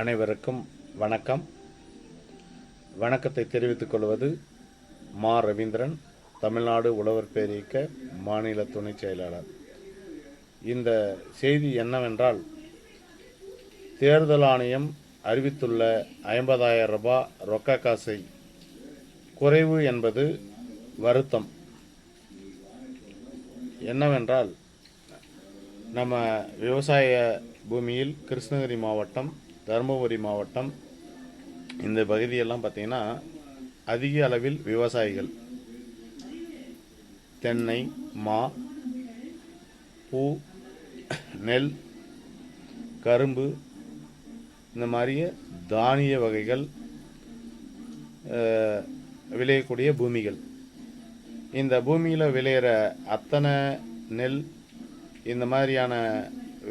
அனைவருக்கும் வணக்கம். வணக்கத்தை தெரிவித்துக் கொள்வது மா. ரவீந்திரன், தமிழ்நாடு உழவர் பேரியக்க மாநில துணைச் செயலாளர். இந்த செய்தி என்னவென்றால், தேர்தல் ஆணையம் அறிவித்துள்ள 50,000 ரூபாய் ரொக்க காசை குறைவு என்பது வருத்தம். என்னவென்றால், நம்ம விவசாய பூமியில் கிருஷ்ணகிரி மாவட்டம், தருமபுரி மாவட்டம் இந்த பகுதியெல்லாம் பார்த்திங்கன்னா அதிக அளவில் விவசாயிகள் தென்னை, மா, பூ, நெல், கரும்பு இந்த மாதிரிய தானிய வகைகள் விளையக்கூடிய பூமிகள். இந்த பூமியில் விளையிற அத்தனை நெல் இந்த மாதிரியான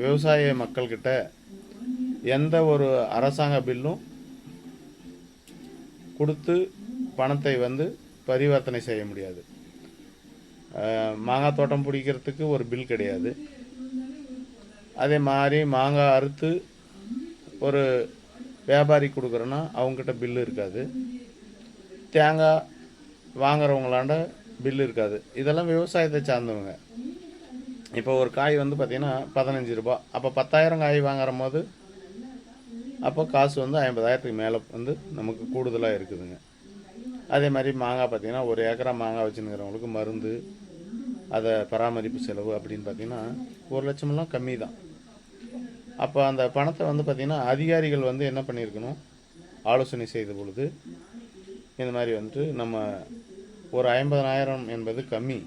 விவசாய மக்கள்கிட்ட எந்த ஒரு அரசாங்க பில்லும் கொடுத்து பணத்தை பரிவர்த்தனை செய்ய முடியாது. மாங்காய் தோட்டம் பிடிக்கிறதுக்கு ஒரு பில் கிடையாது. அதே மாதிரி மாங்காய் அறுத்து ஒரு வியாபாரி கொடுக்குறோன்னா அவங்ககிட்ட பில்லு இருக்காது. தேங்காய் வாங்குறவங்களாண்ட பில்லு இருக்காது. இதெல்லாம் விவசாயத்தை சார்ந்தவங்க. இப்போ ஒரு காய் பார்த்திங்கன்னா 15 ரூபா. அப்போ 10,000 காய் வாங்குற போது அப்போ காசு 50,000க்கு மேலே நமக்கு கூடுதலாக இருக்குதுங்க. அதே மாதிரி மாங்காய் பார்த்திங்கன்னா ஒரு ஏக்கரா மாங்காய் வச்சுருக்கிறவங்களுக்கு மருந்து, அதை பராமரிப்பு செலவு அப்படின்னு பார்த்திங்கன்னா 1 லட்சமெல்லாம் கம்மி தான். அப்போ அந்த பணத்தை பார்த்திங்கன்னா அதிகாரிகள் என்ன பண்ணியிருக்கணும், ஆலோசனை செய்த பொழுது இந்த மாதிரி நம்ம ஒரு 50,000 என்பது கம்மி,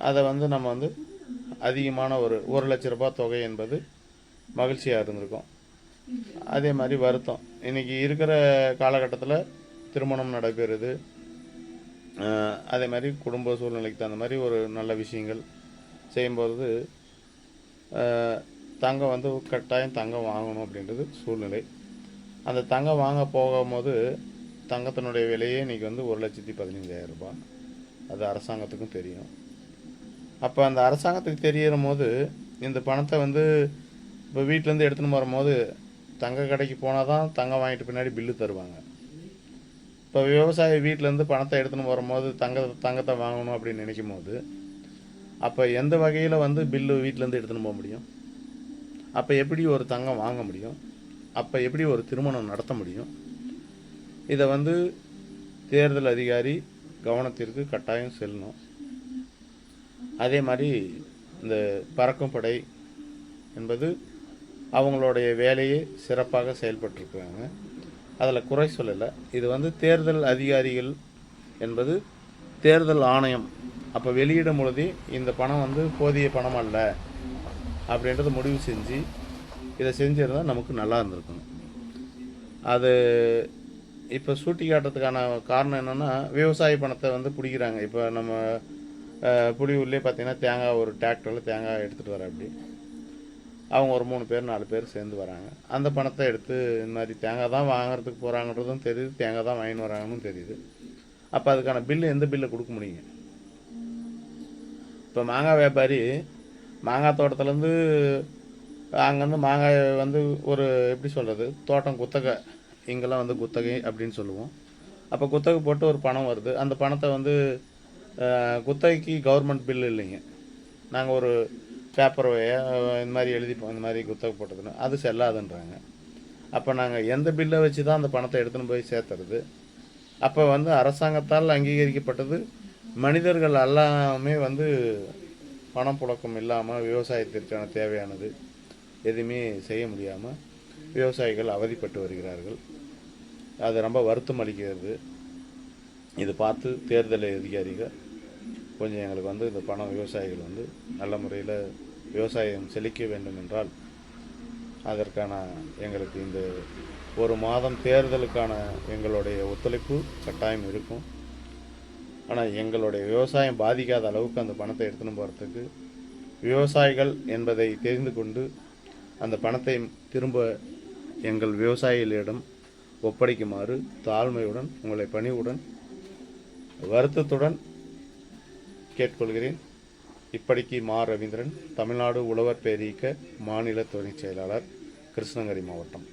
அதை நம்ம அதிகமான ஒரு 1 லட்ச ரூபாய் தொகை என்பது மகிழ்ச்சியாக இருந்திருக்கும். அதே மாதிரி வருத்தம், இன்றைக்கி இருக்கிற காலகட்டத்தில் திருமணம் நடைபெறுது. அதே மாதிரி குடும்ப சூழ்நிலைக்கு தகுந்த மாதிரி ஒரு நல்ல விஷயங்கள் செய்யும்போது தங்கம் கட்டாயம் தங்கம் வாங்கணும் அப்படின்றது சூழ்நிலை. அந்த தங்கம் வாங்க போகும்போது தங்கத்தினுடைய விலையே இன்றைக்கி 1,15,000 ரூபாய். அது அரசாங்கத்துக்கும் தெரியும். அப்போ அந்த அரசாங்கத்துக்கு தெரிகிற போது இந்த பணத்தை இப்போ வீட்டிலேருந்து எடுத்துன்னு வரும்போது தங்க கடைக்கு போனால் தான் தங்கம் வாங்கிட்டு பின்னாடி பில்லு தருவாங்க. இப்போ விவசாயி வீட்டிலேருந்து பணத்தை எடுத்துன்னு வரும்போது தங்கத்தை வாங்கணும் அப்படின்னு நினைக்கும் போது அப்போ எந்த வகையில் பில்லு வீட்டிலேருந்து எடுத்துன்னு போக முடியும்? அப்போ எப்படி ஒரு தங்கம் வாங்க முடியும்? அப்போ எப்படி ஒரு திருமணம் நடத்த முடியும்? இதை தேர்தல் அதிகாரி கவனத்திற்கு கட்டாயம் செல்லணும். அதே மாதிரி இந்த பறக்கும் படை என்பது அவங்களுடைய வேலையை சிறப்பாக செயல்பட்டுருக்காங்க. அதில் குறை சொல்லலை. இது தேர்தல் அதிகாரிகள் என்பது தேர்தல் ஆணையம் அப்போ வெளியிடும் பொழுதே இந்த பணம் போதிய பணம் அல்ல அப்படின்றத முடிவு செஞ்சு இதை செஞ்சிருந்தால் நமக்கு நல்லா இருந்திருக்கணும். அது இப்போ சூட்டி காட்டுறதுக்கான காரணம் என்னென்னா, விவசாய பணத்தை பிடிக்கிறாங்க. இப்போ நம்ம புலியூர்லேயே பார்த்திங்கன்னா தேங்காய் ஒரு டிராக்டரில் தேங்காய் எடுத்துகிட்டு வர அப்படி அவங்க ஒரு 3 பேர் 4 பேர் சேர்ந்து வராங்க. அந்த பணத்தை எடுத்து இந்த மாதிரி தேங்காய் தான் வாங்குறதுக்கு போகிறாங்கன்றதும் தெரியுது, தேங்காய் தான் வாங்கின்னு வராங்கன்னு தெரியுது. அப்போ அதுக்கான பில்லு எந்த பில்லை கொடுக்க முடியுங்க? இப்போ மாங்காய் வியாபாரி மாங்காய் தோட்டத்துலேருந்து அங்கேருந்து மாங்காய் ஒரு எப்படி சொல்கிறது, தோட்டம் குத்தகை, இங்கெல்லாம் குத்தகை அப்படின்னு சொல்லுவோம். அப்போ குத்தகை போட்டு ஒரு பணம் வருது. அந்த பணத்தை குத்தகைக்கு கவர்மெண்ட் பில்லு இல்லைங்க. நாங்கள் ஒரு பேப்பர் இந்த மாதிரி எழுதிப்போம், இந்த மாதிரி குத்தகை போட்டதுன்னு, அது செல்லாதுன்றாங்க. அப்போ நாங்கள் எந்த பில்லை வச்சு தான் அந்த பணத்தை எடுத்துன்னு போய் சேர்த்துறது? அப்போ அரசாங்கத்தால் அங்கீகரிக்கப்பட்டது மனிதர்கள் எல்லாமே பணம் புழக்கம் இல்லாமல் விவசாயத்திற்கான தேவையானது எதுவுமே செய்ய முடியாமல் விவசாயிகள் அவதிப்பட்டு வருகிறார்கள். அது ரொம்ப வருத்தம் அளிக்கிறது. இது பார்த்து தேர்தல் அதிகாரிகள் கொஞ்சம் எங்களுக்கு இந்த பணம் விவசாயிகள் நல்ல முறையில் விவசாயம் செழிக்க வேண்டும் என்றால் அதற்கான எங்களுக்கு இந்த ஒரு மாதம் தேர்தலுக்கான எங்களுடைய ஒத்துழைப்பு கட்டாயம் இருக்கும். ஆனால் எங்களுடைய விவசாயம் பாதிக்காத அளவுக்கு அந்த பணத்தை எடுத்துன்னு போகிறதுக்கு விவசாயிகள் என்பதை தெரிந்து கொண்டு அந்த பணத்தை திரும்ப எங்கள் விவசாயிகளிடம் ஒப்படைக்குமாறு தாழ்மையுடன் உங்களை பணிவுடன் வருத்தத்துடன் கேட்டுக்கொள்கிறேன். இப்படிக்கு மா. ரவீந்திரன், தமிழ்நாடு உழவர் பேரியக்க மாநில துணைச் செயலாளர், கிருஷ்ணகிரி மாவட்டம்.